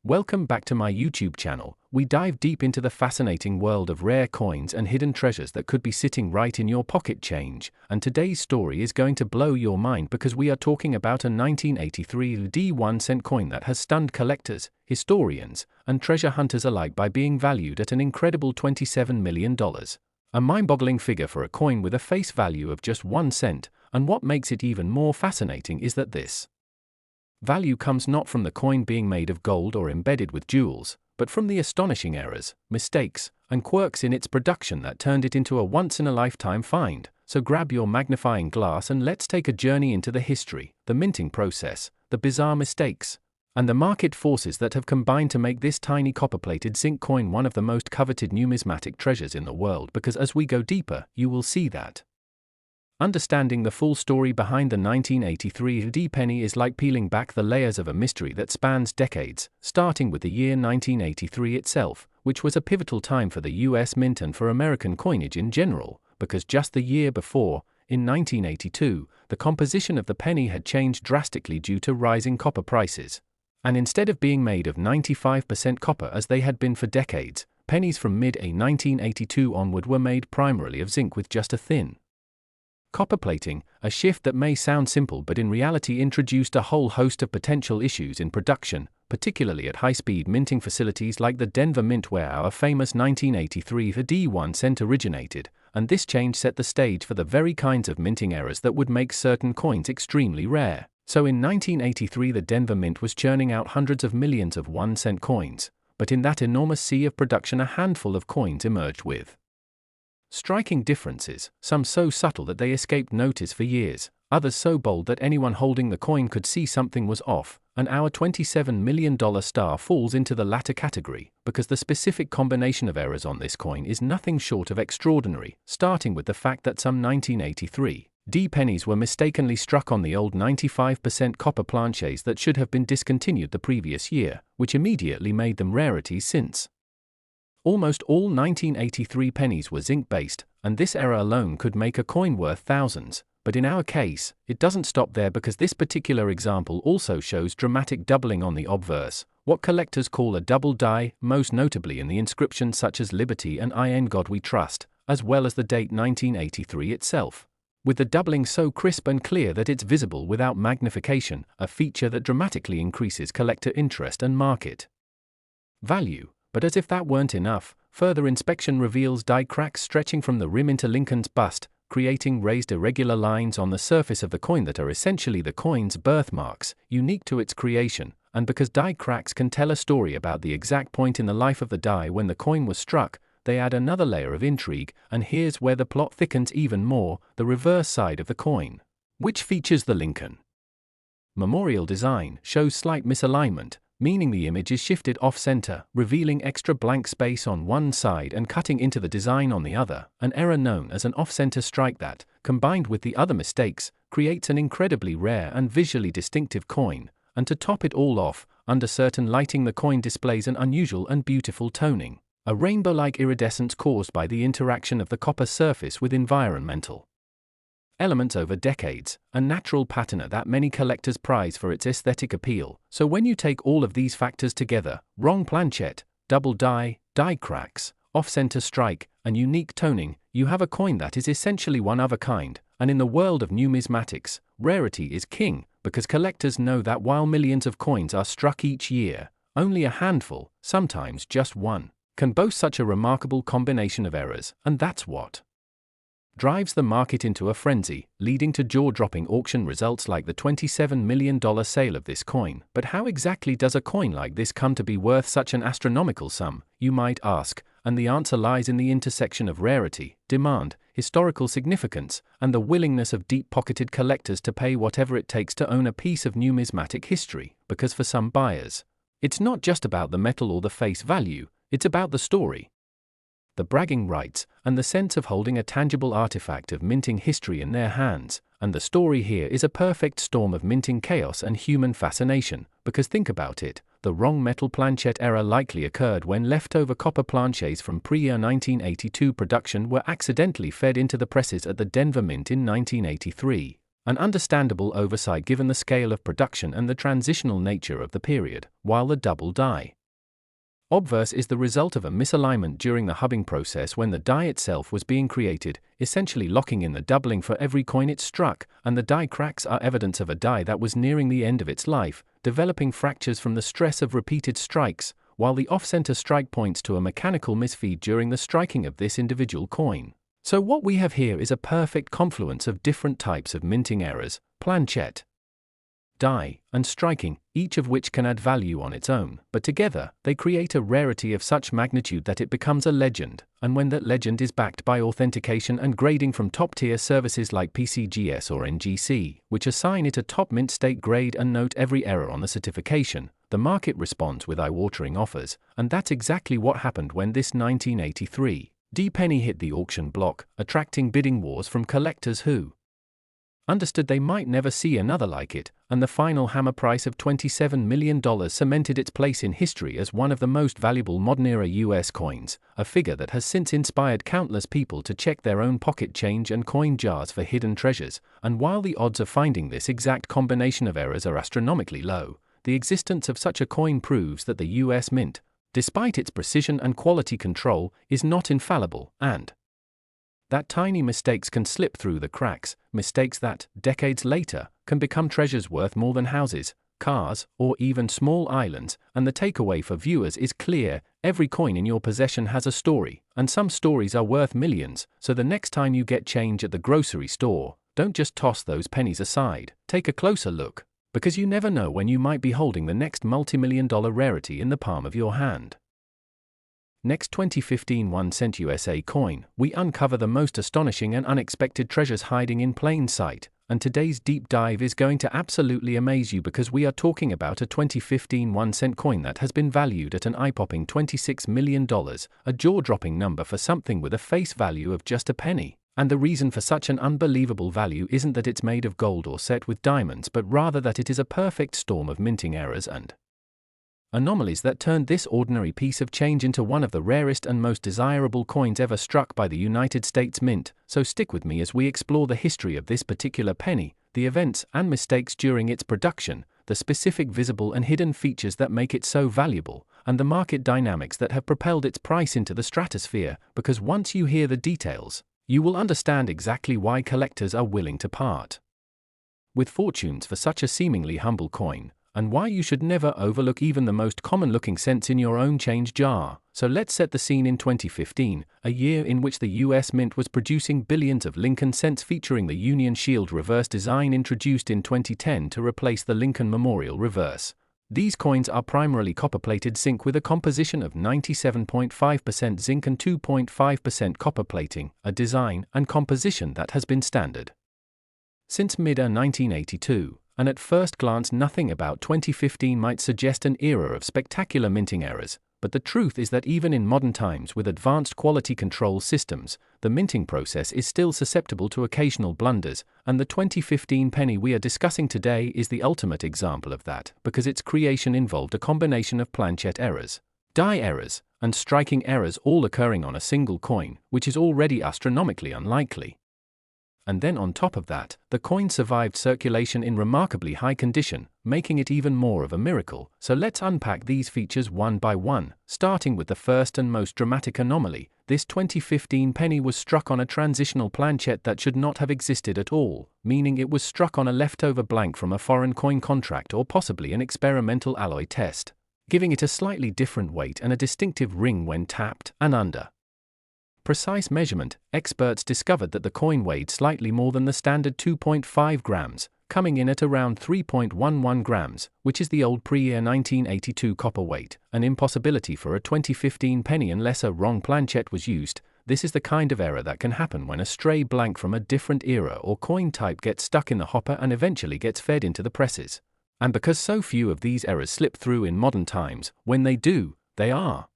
Welcome back to my YouTube channel. We dive deep into the fascinating world of rare coins and hidden treasures that could be sitting right in your pocket change. And today's story is going to blow your mind because we are talking about a 1983 D1 cent coin that has stunned collectors, historians, and treasure hunters alike by being valued at an incredible $27 million. A mind-boggling figure for a coin with a face value of just 1 cent, and what makes it even more fascinating is that this value comes not from the coin being made of gold or embedded with jewels, but from the astonishing errors, mistakes, and quirks in its production that turned it into a once-in-a-lifetime find. So grab your magnifying glass and let's take a journey into the history, the minting process, the bizarre mistakes, and the market forces that have combined to make this tiny copper-plated zinc coin one of the most coveted numismatic treasures in the world. Because as we go deeper, you will see that understanding the full story behind the 1983 D penny is like peeling back the layers of a mystery that spans decades, starting with the year 1983 itself, which was a pivotal time for the US Mint and for American coinage in general, because just the year before, in 1982, the composition of the penny had changed drastically due to rising copper prices. And instead of being made of 95% copper as they had been for decades, pennies from mid-1982 onward were made primarily of zinc with just a thin copper plating, a shift that may sound simple but in reality introduced a whole host of potential issues in production, particularly at high-speed minting facilities like the Denver Mint where our famous 1983 D1 cent originated, and this change set the stage for the very kinds of minting errors that would make certain coins extremely rare. So in 1983 the Denver Mint was churning out hundreds of millions of 1-cent coins, but in that enormous sea of production a handful of coins emerged with striking differences, some so subtle that they escaped notice for years, others so bold that anyone holding the coin could see something was off, and our $27 million star falls into the latter category, because the specific combination of errors on this coin is nothing short of extraordinary, starting with the fact that some 1983 D pennies were mistakenly struck on the old 95% copper planchets that should have been discontinued the previous year, which immediately made them rarities since almost all 1983 pennies were zinc-based, and this error alone could make a coin worth thousands. But in our case, it doesn't stop there because this particular example also shows dramatic doubling on the obverse, what collectors call a double die, most notably in the inscriptions such as Liberty and In God We Trust, as well as the date 1983 itself, with the doubling so crisp and clear that it's visible without magnification, a feature that dramatically increases collector interest and market value. But as if that weren't enough, further inspection reveals die cracks stretching from the rim into Lincoln's bust, creating raised irregular lines on the surface of the coin that are essentially the coin's birthmarks, unique to its creation. And because die cracks can tell a story about the exact point in the life of the die when the coin was struck, they add another layer of intrigue, and here's where the plot thickens even more: the reverse side of the coin, which features the Lincoln memorial design, shows slight misalignment, meaning the image is shifted off-center, revealing extra blank space on one side and cutting into the design on the other, an error known as an off-center strike that, combined with the other mistakes, creates an incredibly rare and visually distinctive coin. And to top it all off, under certain lighting the coin displays an unusual and beautiful toning, a rainbow-like iridescence caused by the interaction of the copper surface with environmental elements over decades, a natural patina that many collectors prize for its aesthetic appeal. So when you take all of these factors together, wrong planchet, double die cracks, off-center strike, and unique toning, you have a coin that is essentially one of a kind. And in the world of numismatics, rarity is king, because collectors know that while millions of coins are struck each year, only a handful, sometimes just one, can boast such a remarkable combination of errors, and that's what drives the market into a frenzy, leading to jaw-dropping auction results like the $27 million sale of this coin. But how exactly does a coin like this come to be worth such an astronomical sum, you might ask? And the answer lies in the intersection of rarity, demand, historical significance, and the willingness of deep-pocketed collectors to pay whatever it takes to own a piece of numismatic history. Because for some buyers, it's not just about the metal or the face value, it's about the story, the bragging rights, and the sense of holding a tangible artifact of minting history in their hands. And the story here is a perfect storm of minting chaos and human fascination, because think about it, the wrong metal planchet error likely occurred when leftover copper planchets from pre-year 1982 production were accidentally fed into the presses at the Denver Mint in 1983. An understandable oversight given the scale of production and the transitional nature of the period, while the double die obverse is the result of a misalignment during the hubbing process when the die itself was being created, essentially locking in the doubling for every coin it struck, and the die cracks are evidence of a die that was nearing the end of its life, developing fractures from the stress of repeated strikes, while the off-center strike points to a mechanical misfeed during the striking of this individual coin. So what we have here is a perfect confluence of different types of minting errors, planchette, die, and striking, each of which can add value on its own, but together, they create a rarity of such magnitude that it becomes a legend, and when that legend is backed by authentication and grading from top-tier services like PCGS or NGC, which assign it a top mint state grade and note every error on the certification, the market responds with eye-watering offers, and that's exactly what happened when this 1983 D penny hit the auction block, attracting bidding wars from collectors who understood they might never see another like it, and the final hammer price of $27 million cemented its place in history as one of the most valuable modern-era US coins, a figure that has since inspired countless people to check their own pocket change and coin jars for hidden treasures, and while the odds of finding this exact combination of errors are astronomically low, the existence of such a coin proves that the US Mint, despite its precision and quality control, is not infallible, and that tiny mistakes can slip through the cracks, mistakes that, decades later, can become treasures worth more than houses, cars, or even small islands, and the takeaway for viewers is clear: every coin in your possession has a story, and some stories are worth millions, so the next time you get change at the grocery store, don't just toss those pennies aside, take a closer look, because you never know when you might be holding the next multi-million-dollar rarity in the palm of your hand. Next 2015 1-cent USA coin, we uncover the most astonishing and unexpected treasures hiding in plain sight, and today's deep dive is going to absolutely amaze you because we are talking about a 2015 1-cent coin that has been valued at an eye-popping $26 million, a jaw-dropping number for something with a face value of just a penny. And the reason for such an unbelievable value isn't that it's made of gold or set with diamonds, but rather that it is a perfect storm of minting errors and anomalies that turned this ordinary piece of change into one of the rarest and most desirable coins ever struck by the United States Mint. So stick with me as we explore the history of this particular penny, the events and mistakes during its production, the specific visible and hidden features that make it so valuable, and the market dynamics that have propelled its price into the stratosphere, because once you hear the details, you will understand exactly why collectors are willing to part with fortunes for such a seemingly humble coin, and why you should never overlook even the most common-looking cents in your own change jar. So let's set the scene in 2015, a year in which the US Mint was producing billions of Lincoln cents featuring the Union Shield reverse design introduced in 2010 to replace the Lincoln Memorial reverse. These coins are primarily copper-plated zinc with a composition of 97.5% zinc and 2.5% copper plating, a design and composition that has been standard since mid-1982. And at first glance nothing about 2015 might suggest an era of spectacular minting errors, but the truth is that even in modern times with advanced quality control systems, the minting process is still susceptible to occasional blunders, and the 2015 penny we are discussing today is the ultimate example of that, because its creation involved a combination of planchette errors, die errors, and striking errors all occurring on a single coin, which is already astronomically unlikely. And then on top of that, the coin survived circulation in remarkably high condition, making it even more of a miracle. So let's unpack these features one by one, starting with the first and most dramatic anomaly. This 2015 penny was struck on a transitional planchette that should not have existed at all, meaning it was struck on a leftover blank from a foreign coin contract or possibly an experimental alloy test, giving it a slightly different weight and a distinctive ring when tapped, and under precise measurement, experts discovered that the coin weighed slightly more than the standard 2.5 grams, coming in at around 3.11 grams, which is the old pre-year 1982 copper weight, an impossibility for a 2015 penny unless a wrong planchette was used. This is the kind of error that can happen when a stray blank from a different era or coin type gets stuck in the hopper and eventually gets fed into the presses. And because so few of these errors slip through in modern times, when they do, they are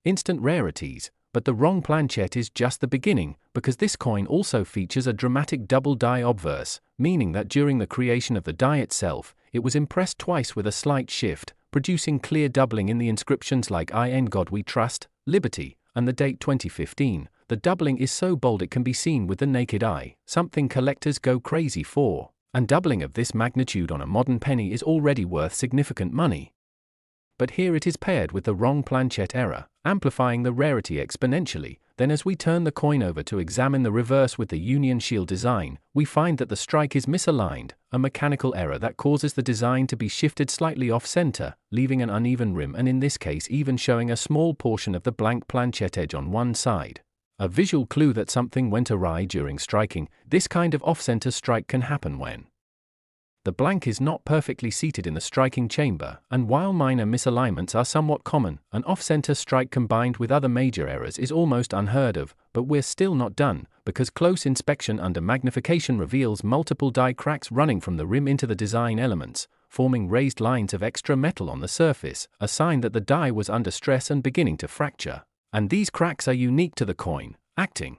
instant rarities. But the wrong planchette is just the beginning, because this coin also features a dramatic double die obverse, meaning that during the creation of the die itself, it was impressed twice with a slight shift, producing clear doubling in the inscriptions like "In God We Trust," "Liberty," and the date 2015. the doubling is so bold it can be seen with the naked eye, something collectors go crazy for, and doubling of this magnitude on a modern penny is already worth significant money. But here it is paired with the wrong planchet error, amplifying the rarity exponentially. Then as we turn the coin over to examine the reverse with the Union Shield design, we find that the strike is misaligned, a mechanical error that causes the design to be shifted slightly off-center, leaving an uneven rim and in this case even showing a small portion of the blank planchet edge on one side. A visual clue that something went awry during striking. This kind of off-center strike can happen when the blank is not perfectly seated in the striking chamber, and while minor misalignments are somewhat common, an off-center strike combined with other major errors is almost unheard of. But we're still not done, because close inspection under magnification reveals multiple die cracks running from the rim into the design elements, forming raised lines of extra metal on the surface, a sign that the die was under stress and beginning to fracture. And these cracks are unique to the coin, acting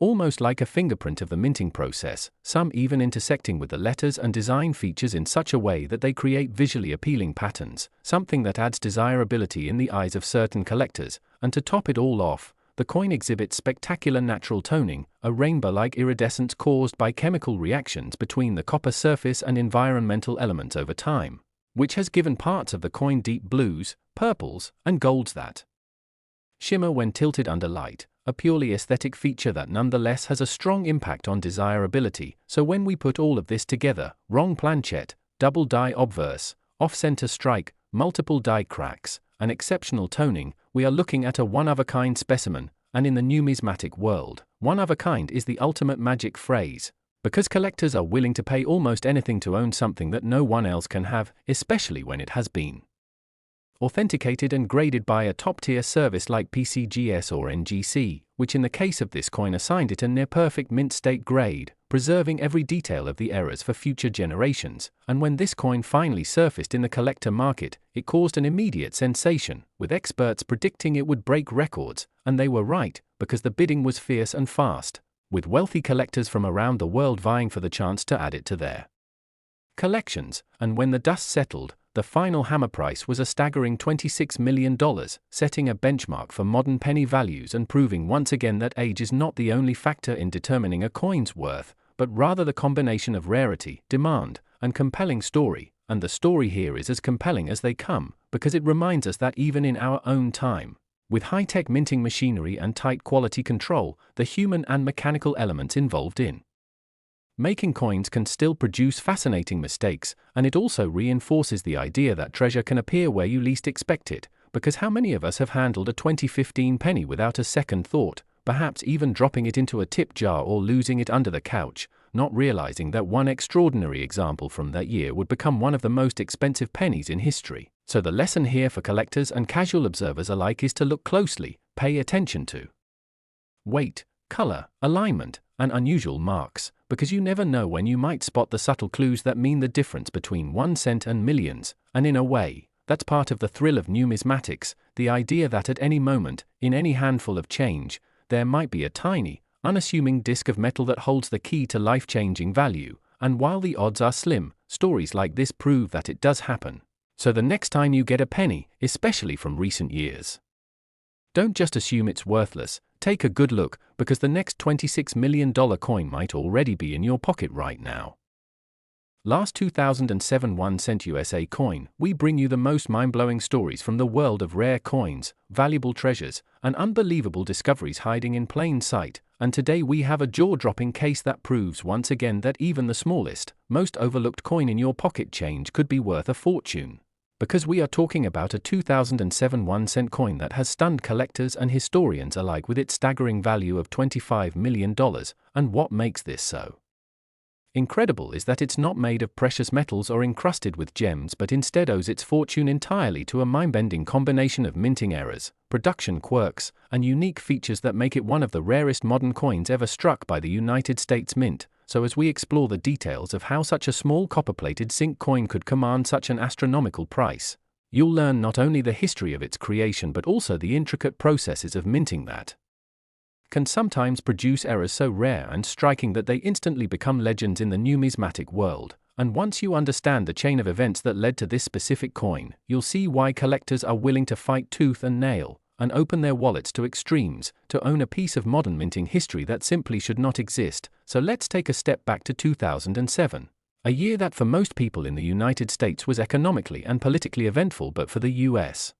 almost like a fingerprint of the minting process, some even intersecting with the letters and design features in such a way that they create visually appealing patterns, something that adds desirability in the eyes of certain collectors. And to top it all off, the coin exhibits spectacular natural toning, a rainbow-like iridescence caused by chemical reactions between the copper surface and environmental elements over time, which has given parts of the coin deep blues, purples, and golds that shimmer when tilted under light, a purely aesthetic feature that nonetheless has a strong impact on desirability. So when we put all of this together, wrong planchet, double die obverse, off-center strike, multiple die cracks, and exceptional toning, we are looking at a one-of-a-kind specimen. And in the numismatic world, one-of-a-kind is the ultimate magic phrase, because collectors are willing to pay almost anything to own something that no one else can have, especially when it has been authenticated and graded by a top-tier service like PCGS or NGC, which in the case of this coin assigned it a near-perfect mint-state grade, preserving every detail of the errors for future generations. And when this coin finally surfaced in the collector market, it caused an immediate sensation, with experts predicting it would break records, and they were right, because the bidding was fierce and fast, with wealthy collectors from around the world vying for the chance to add it to their collections. And when the dust settled, the final hammer price was a staggering $26 million, setting a benchmark for modern penny values and proving once again that age is not the only factor in determining a coin's worth, but rather the combination of rarity, demand, and compelling story. And the story here is as compelling as they come, because it reminds us that even in our own time, with high-tech minting machinery and tight quality control, the human and mechanical elements involved in making coins can still produce fascinating mistakes. And it also reinforces the idea that treasure can appear where you least expect it, because how many of us have handled a 2015 penny without a second thought, perhaps even dropping it into a tip jar or losing it under the couch, not realizing that one extraordinary example from that year would become one of the most expensive pennies in history. So the lesson here for collectors and casual observers alike is to look closely, pay attention to weight, color, alignment, and unusual marks, because you never know when you might spot the subtle clues that mean the difference between 1 cent and millions. And in a way, that's part of the thrill of numismatics, the idea that at any moment, in any handful of change, there might be a tiny, unassuming disc of metal that holds the key to life-changing value. And while the odds are slim, stories like this prove that it does happen. So the next time you get a penny, especially from recent years, don't just assume it's worthless. Take a good look, because the next $26 million coin might already be in your pocket right now. Last 2007 1 cent USA coin, we bring you the most mind-blowing stories from the world of rare coins, valuable treasures, and unbelievable discoveries hiding in plain sight. And today we have a jaw-dropping case that proves once again that even the smallest, most overlooked coin in your pocket change could be worth a fortune. Because we are talking about a 2007 1 cent coin that has stunned collectors and historians alike with its staggering value of $25 million. And what makes this so incredible is that it's not made of precious metals or encrusted with gems, but instead owes its fortune entirely to a mind-bending combination of minting errors, production quirks, and unique features that make it one of the rarest modern coins ever struck by the United States Mint. So as we explore the details of how such a small copper-plated zinc coin could command such an astronomical price, you'll learn not only the history of its creation but also the intricate processes of minting that can sometimes produce errors so rare and striking that they instantly become legends in the numismatic world. And once you understand the chain of events that led to this specific coin, you'll see why collectors are willing to fight tooth and nail. and open their wallets to extremes, to own a piece of modern minting history that simply should not exist. So let's take a step back to 2007. A year that for most people in the United States was economically and politically eventful, but for the US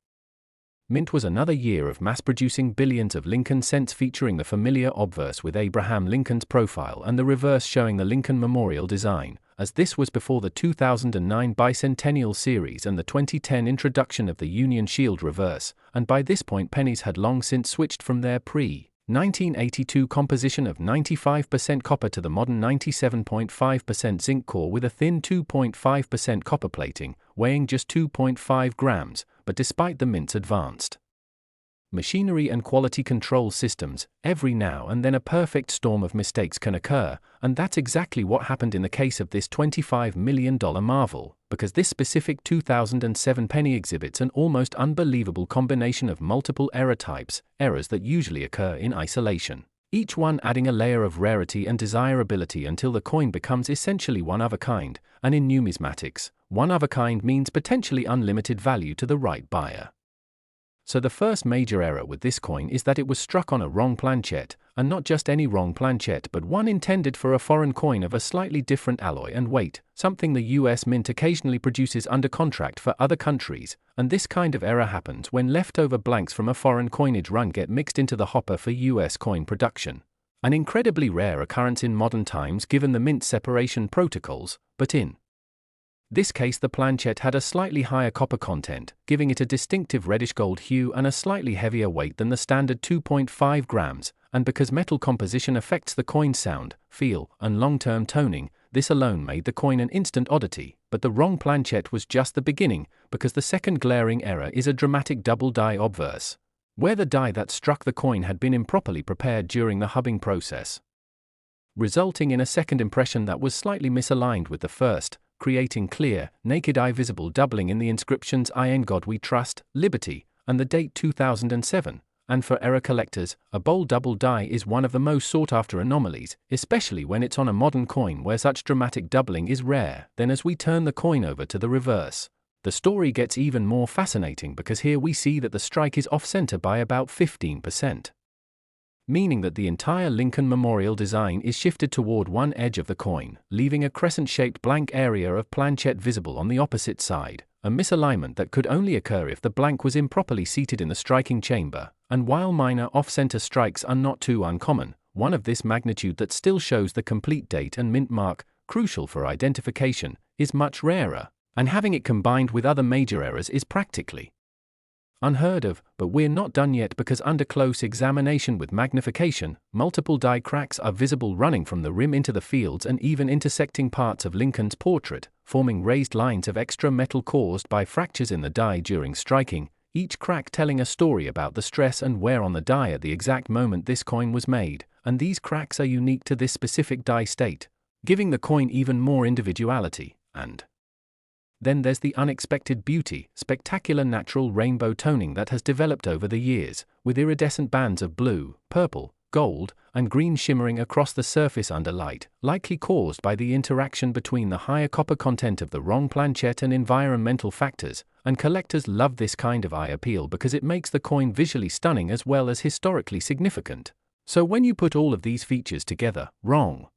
Mint was another year of mass-producing billions of Lincoln cents, featuring the familiar obverse with Abraham Lincoln's profile and the reverse showing the Lincoln Memorial design, as this was before the 2009 Bicentennial Series and the 2010 introduction of the Union Shield reverse, and by this point pennies had long since switched from their pre-1982 composition of 95% copper to the modern 97.5% zinc core with a thin 2.5% copper plating, weighing just 2.5 grams, but despite the Mint's advanced machinery and quality control systems, every now and then a perfect storm of mistakes can occur, and that's exactly what happened in the case of this $25 million marvel, because this specific 2007 penny exhibits an almost unbelievable combination of multiple error types, errors that usually occur in isolation, each one adding a layer of rarity and desirability until the coin becomes essentially one of a kind, and in numismatics, one of a kind means potentially unlimited value to the right buyer. So the first major error with this coin is that it was struck on a wrong planchet, and not just any wrong planchet but one intended for a foreign coin of a slightly different alloy and weight, something the US Mint occasionally produces under contract for other countries, and this kind of error happens when leftover blanks from a foreign coinage run get mixed into the hopper for US coin production. An incredibly rare occurrence in modern times given the Mint separation protocols, but in this case the planchet had a slightly higher copper content, giving it a distinctive reddish-gold hue and a slightly heavier weight than the standard 2.5 grams, and because metal composition affects the coin's sound, feel, and long-term toning, this alone made the coin an instant oddity. But the wrong planchet was just the beginning, because the second glaring error is a dramatic double die obverse, where the die that struck the coin had been improperly prepared during the hubbing process, resulting in a second impression that was slightly misaligned with the first, creating clear, naked-eye visible doubling in the inscriptions "I in God We Trust," "Liberty," and the date 2007, and for error collectors, a bold double die is one of the most sought-after anomalies, especially when it's on a modern coin where such dramatic doubling is rare. Then as we turn the coin over to the reverse, the story gets even more fascinating, because here we see that the strike is off-center by about 15%. Meaning that the entire Lincoln Memorial design is shifted toward one edge of the coin, leaving a crescent-shaped blank area of planchet visible on the opposite side, a misalignment that could only occur if the blank was improperly seated in the striking chamber, and while minor off-center strikes are not too uncommon, one of this magnitude that still shows the complete date and mint mark, crucial for identification, is much rarer, and having it combined with other major errors is practically unheard of. But we're not done yet, because under close examination with magnification, multiple die cracks are visible running from the rim into the fields and even intersecting parts of Lincoln's portrait, forming raised lines of extra metal caused by fractures in the die during striking, each crack telling a story about the stress and wear on the die at the exact moment this coin was made, and these cracks are unique to this specific die state, giving the coin even more individuality. And then there's the unexpected beauty, spectacular natural rainbow toning that has developed over the years, with iridescent bands of blue, purple, gold, and green shimmering across the surface under light, likely caused by the interaction between the higher copper content of the wrong planchet and environmental factors, and collectors love this kind of eye appeal because it makes the coin visually stunning as well as historically significant. So when you put all of these features together, wrong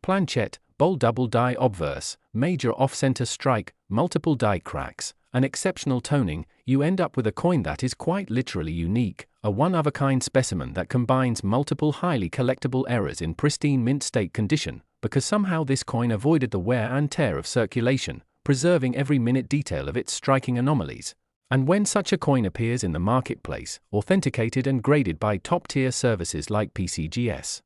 planchet, bold double die obverse, major off-center strike, multiple die cracks, and exceptional toning, you end up with a coin that is quite literally unique, a one-of-a-kind specimen that combines multiple highly collectible errors in pristine mint state condition, because somehow this coin avoided the wear and tear of circulation, preserving every minute detail of its striking anomalies. And when such a coin appears in the marketplace, authenticated and graded by top-tier services like PCGS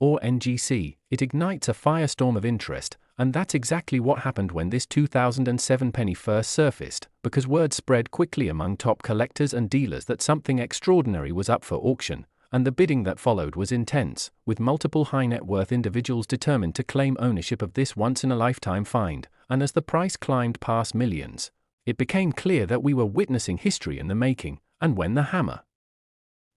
or NGC, it ignites a firestorm of interest, and that's exactly what happened when this 2007 penny first surfaced, because word spread quickly among top collectors and dealers that something extraordinary was up for auction, and the bidding that followed was intense, with multiple high-net-worth individuals determined to claim ownership of this once-in-a-lifetime find, and as the price climbed past millions, it became clear that we were witnessing history in the making. And when the hammer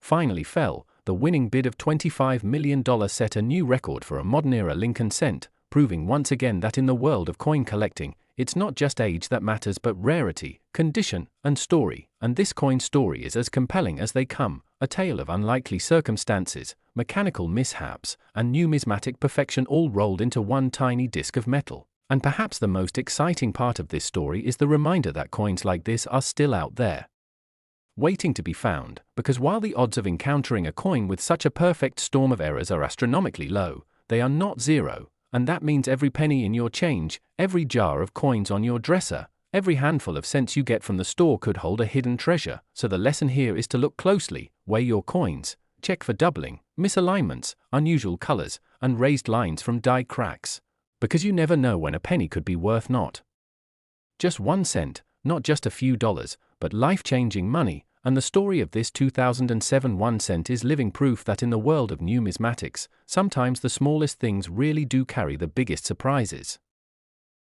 finally fell, the winning bid of $25 million set a new record for a modern-era Lincoln cent, proving once again that in the world of coin collecting, It's not just age that matters but rarity, condition, and story, and this coin story is as compelling as they come, a tale of unlikely circumstances, mechanical mishaps, and numismatic perfection all rolled into one tiny disc of metal. And perhaps the most exciting part of this story is the reminder that coins like this are still out there, waiting to be found, because while the odds of encountering a coin with such a perfect storm of errors are astronomically low, they are not zero. And that means every penny in your change, every jar of coins on your dresser, every handful of cents you get from the store could hold a hidden treasure. So the lesson here is to look closely, weigh your coins, check for doubling, misalignments, unusual colors, and raised lines from die cracks. Because you never know when a penny could be worth not just 1 cent, not just a few dollars, but life-changing money. And the story of this 2007 1 cent is living proof that in the world of numismatics, sometimes the smallest things really do carry the biggest surprises.